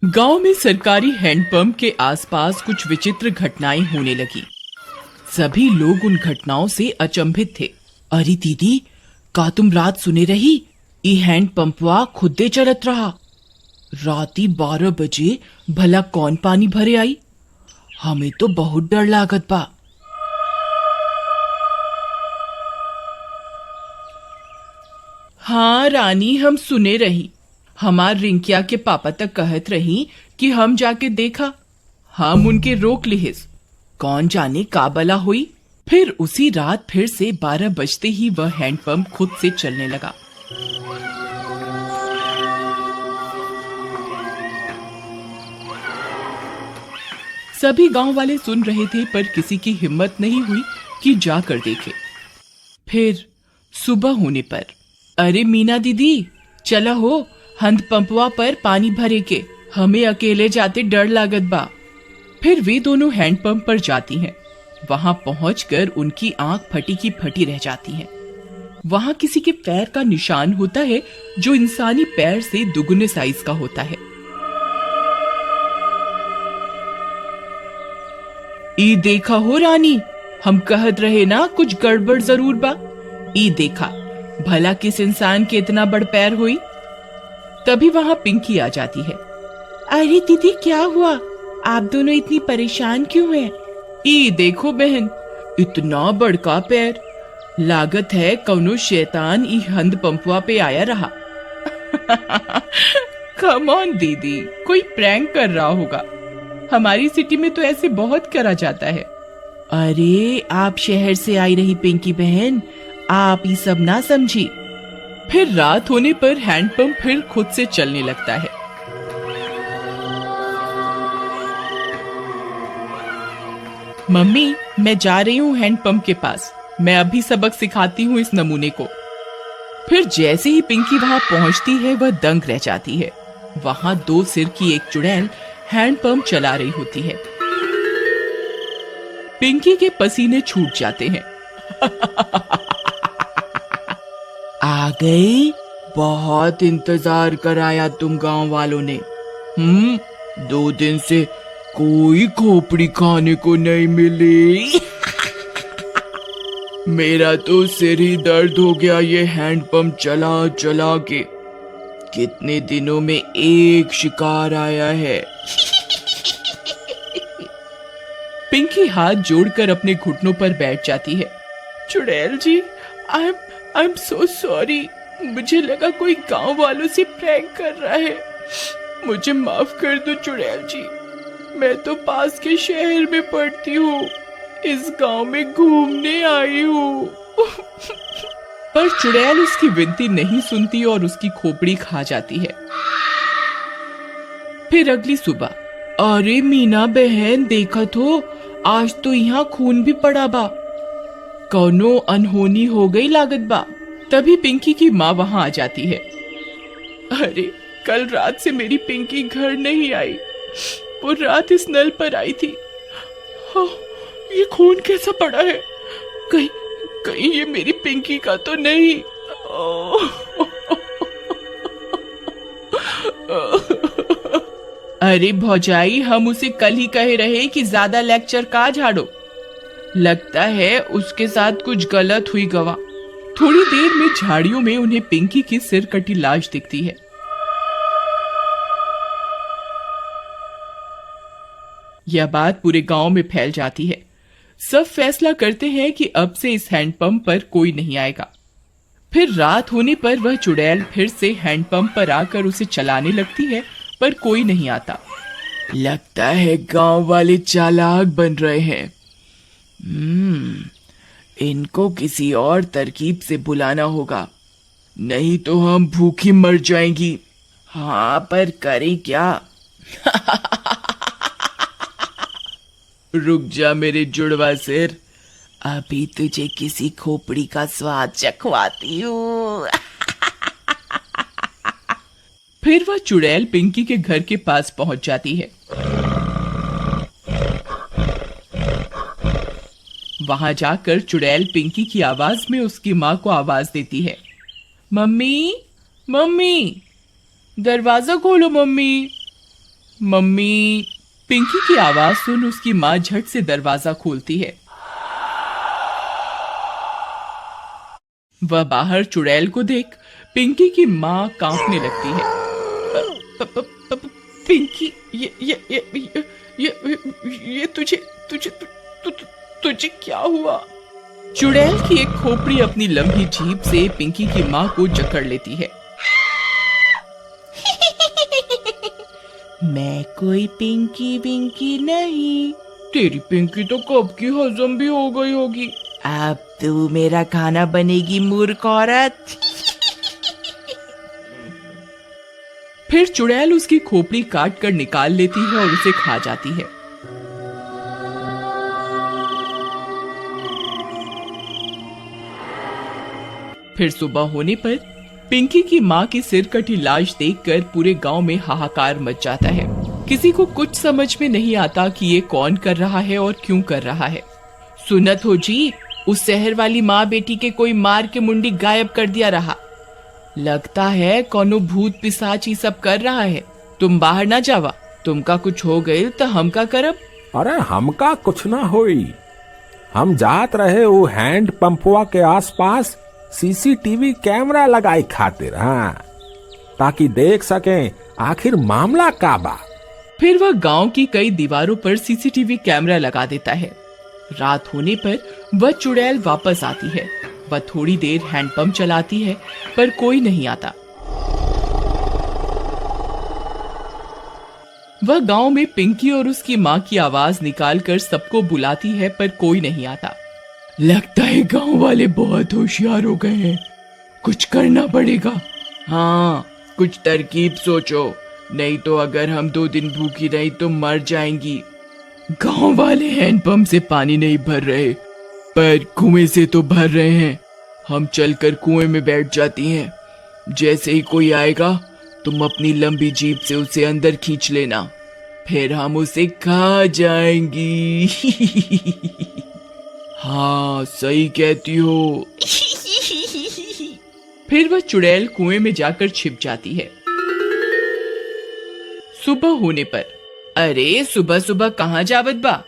गांव में सरकारी हैंडपंप के आसपास कुछ विचित्र घटनाएं होने लगी। सभी लोग उन घटनाओं से अचंभित थे। अरे दीदी, का तुम रात सुने रही? ये हैंडपंपवा खुदे चलत रहा। राती 12 बजे भला कौन पानी भरे आई? हमें तो बहुत डर लागत बा। हाँ रानी, हम सुने रही। हमार रिंकिया के पापा तक कहत रही कि हम जाके देखा। हम उनके रोक लिहिस। कौन जाने का बला हुई। फिर उसी रात फिर से 12 बजते ही वह हैंडपंप खुद से चलने लगा। सभी गांव वाले सुन रहे थे, पर किसी की हिम्मत नहीं हुई कि जाकर देखे। फिर सुबह होने पर, अरे मीना दीदी, चला हो, हैंडपंपवा पर पानी भरे के। हमें अकेले जाते डर लागत बा। फिर वे दोनों हैंडपंप पर जाती हैं। वहां पहुंचकर उनकी आंख फटी की फटी रह जाती है। वहां किसी के पैर का निशान होता है जो इंसानी पैर से दुगुने साइज का होता है। ई देखा हो रानी, हम कहत रहे ना कुछ गड़बड़ जरूर बा। ई देखा, भला किस इंसान के इतना बड़ पैर हुई। तभी वहां पिंकी आ जाती है। अरे दीदी, क्या हुआ? आप दोनों इतनी परेशान क्यों हैं? ई देखो बहन, इतना बड़का पैर। लागत है कौनो शैतान ई हैंडपंपवा पे आया रहा। कम ऑन दीदी, कोई प्रैंक कर रहा होगा। हमारी सिटी में तो ऐसे बहुत करा जाता है। अरे आप शहर से आई रही पिंकी बहन, आप ये सब ना समझी। फिर रात होने पर हैंडपंप फिर खुद से चलने लगता है। मम्मी, मैं जा रही हूँ हैंडपंप के पास। मैं अभी सबक सिखाती हूँ इस नमूने को। फिर जैसे ही पिंकी वहां पहुंचती है, वह दंग रह जाती है। वहां 2 सिर की एक चुड़ैल हैंडपंप चला रही होती है। पिंकी के पसीने छूट जाते हैं। आ गई? बहुत इंतजार कराया तुम गांव वालों ने। 2 दिन से कोई खोपड़ी खाने को नहीं मिली। मेरा तो सिर ही दर्द हो गया ये हैंडपंप चला चला के। कितने दिनों में एक शिकार आया है। पिंकी हाथ जोड़कर अपने घुटनों पर बैठ जाती है। चुड़ैल जी, आई एम सो सॉरी। मुझे लगा कोई गांव वालों से प्रैंक कर रहा है। मुझे माफ कर दो चुड़ैल जी। मैं तो पास के शहर में पढ़ती हूँ, इस गांव में घूमने आई हूँ। पर चुड़ैल उसकी विनती नहीं सुनती और उसकी खोपड़ी खा जाती है। फिर अगली सुबह, अरे मीना बहन, देखत हो, आज तो यहाँ खून भी पड़ा बा। कौनो अनहोनी हो गई लागत बा। तभी पिंकी की माँ वहां आ जाती है। अरे कल रात से मेरी पिंकी घर नहीं आई। वो रात इस नल पर आई थी। ये खून कैसा पड़ा है? कहीं ये मेरी पिंकी का तो नहीं? अरे भौजाई, हम उसे कल ही कहे रहे कि ज्यादा लेक्चर का झाड़ो। लगता है उसके साथ कुछ गलत हुई गवा। थोड़ी देर में झाड़ियों में उन्हें पिंकी की सिर कटी लाश दिखती है। यह बात पूरे गांव में फैल जाती है। सब फैसला करते हैं कि अब से इस हैंडपंप पर कोई नहीं आएगा। फिर रात होने पर वह चुड़ैल फिर से हैंडपंप पर आकर उसे चलाने लगती है, पर कोई नहीं आता। लगता है गांव वाले चालाक बन रहे हैं। इनको किसी और तरकीब से बुलाना होगा, नहीं तो हम भूखी मर जाएंगी। हाँ, पर करें क्या? रुक जा मेरे जुड़वा सिर, अभी तुझे किसी खोपड़ी का स्वाद चखवाती हूँ। फिर वह चुड़ैल पिंकी के घर के पास पहुंच जाती है। वहां जाकर चुड़ैल पिंकी की आवाज में उसकी माँ को आवाज देती है। मम्मी, मम्मी, दरवाजा खोलो मम्मी। मम्मी। पिंकी की आवाज सुन उसकी माँ झट से दरवाजा खोलती है। वह बाहर चुड़ैल को देख पिंकी की माँ कांपने लगती है। पिंकी, ये तुझे क्या हुआ? चुड़ैल की एक खोपड़ी अपनी लंबी जीभ से पिंकी की माँ को जकड़ लेती है। मैं कोई पिंकी विंकी नहीं। तेरी पिंकी तो कब की हजम भी हो गई होगी। अब तू मेरा खाना बनेगी मूर्ख औरत। फिर चुड़ैल उसकी खोपड़ी काट कर निकाल लेती है और उसे खा जाती है। फिर सुबह होने पर पिंकी की माँ की सिर कटी लाश देखकर पूरे गांव में हाहाकार मच जाता है। किसी को कुछ समझ में नहीं आता कि ये कौन कर रहा है और क्यों कर रहा है। सुनत हो जी, उस शहर वाली माँ बेटी के कोई मार के मुंडी गायब कर दिया रहा। लगता है कोनो भूत पिशाच ही सब कर रहा है। तुम बाहर ना जावा, तुमका कुछ हो गई तो हमका करब। अरे हमका कुछ ना होई। हम जात रहे वो हैंड पंपवा के आसपास सीसीटीवी कैमरा लगाई खातिर, हाँ, ताकि देख सकें आखिर मामला का बा। फिर वह गांव की कई दीवारों पर सीसीटीवी कैमरा लगा देता है। रात होने पर वह चुड़ैल वापस आती है। वह थोड़ी देर हैंडपंप चलाती है पर कोई नहीं आता। वह गांव में पिंकी और उसकी माँ की आवाज निकालकर सबको बुलाती है पर कोई नहीं आता। लगता है गांव वाले बहुत होशियार हो गए हैं, कुछ करना पड़ेगा। हाँ, कुछ तरकीब सोचो, नहीं तो अगर हम 2 दिन भूखी रही तो मर जाएंगी। गांव वाले हैंडपंप से पानी नहीं भर रहे पर कुएं से तो भर रहे हैं। हम चलकर कुएं में बैठ जाती हैं। जैसे ही कोई आएगा तुम अपनी लंबी जीभ से उसे अंदर खींच लेना, फिर हम उसे खा जाएंगी। हाँ, सही कहती हो। फिर वह चुड़ैल कुएं में जाकर छिप जाती है। सुबह होने पर, अरे सुबह सुबह कहाँ जावत बा?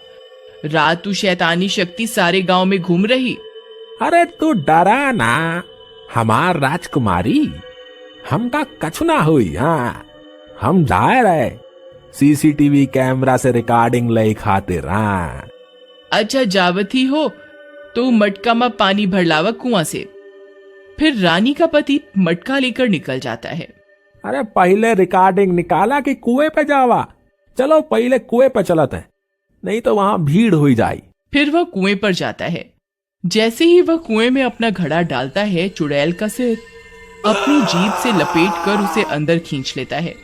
रात तू शैतानी शक्ति सारे गांव में घूम रही। अरे तू डरा ना, हमार राजकुमारी, हमका कछु ना हुई। हाँ, हम जाए रहे सीसीटीवी कैमरा से रिकॉर्डिंग ले खातिर। हाँ, अच्छा जावत ही हो तो मटका में पानी भर लावा कुआं से। फिर रानी का पति मटका लेकर निकल जाता है। अरे पहले रिकॉर्डिंग निकाला कि कुएं पे जावा? चलो पहले कुएं पे चलते हैं, नहीं तो वहां भीड़ हुई जाए। फिर वह कुएं पर जाता है। जैसे ही वह कुएं में अपना घड़ा डालता है, चुड़ैल का सिर अपनी जीभ से लपेट कर उसे अंदर खींच लेता है।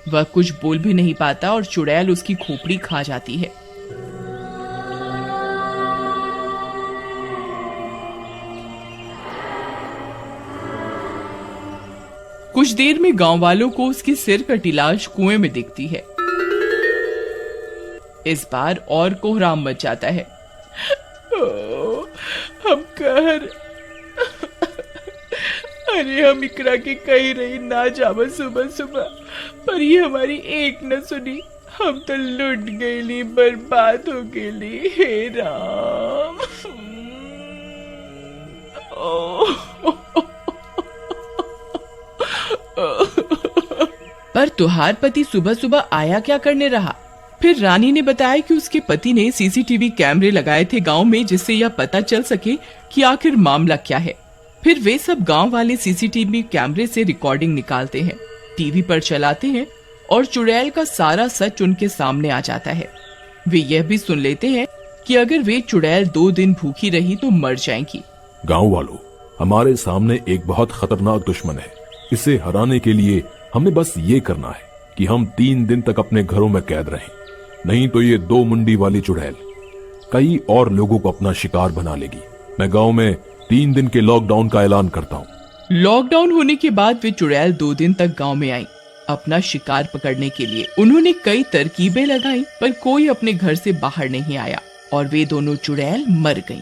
वह कुछ बोल भी नहीं पाता और चुड़ैल उसकी खोपड़ी खा जाती है। कुछ देर में गांव वालों को उसकी सिर कटी लाश कुएं में दिखती है। इस बार और कोहराम मच जाता है। हम कहर, अरे हम इकरा के कही रही ना जावा सुबह सुबह, पर ये हमारी एक न सुनी। हम तो लुट गईली, बर्बाद हो गईली। हे राम। पर तुहार पति सुबह सुबह आया क्या करने रहा? फिर रानी ने बताया कि उसके पति ने सीसीटीवी कैमरे लगाए थे गांव में, जिससे यह पता चल सके कि आखिर मामला क्या है। फिर वे सब गांव वाले सीसीटीवी कैमरे से रिकॉर्डिंग निकालते हैं, टीवी पर चलाते हैं और चुड़ैल का सारा सच उनके सामने आ जाता है। वे यह भी सुन लेते हैं कि अगर वे चुड़ैल 2 दिन भूखी रही तो मर जाएंगी। गांव वालों, हमारे सामने एक बहुत खतरनाक दुश्मन है। इसे हराने के लिए हमें बस ये करना है कि हम 3 दिन तक अपने घरों में कैद रहें, नहीं तो ये 2 मुंडी वाली चुड़ैल कई और लोगों को अपना शिकार बना लेगी। मैं गांव में 3 दिन के लॉकडाउन का ऐलान करता हूँ। लॉकडाउन होने के बाद वे चुड़ैल 2 दिन तक गांव में आई अपना शिकार पकड़ने के लिए। उन्होंने कई तरकीबें लगाई पर कोई अपने घर से बाहर नहीं आया और वे दोनों चुड़ैल मर गईं।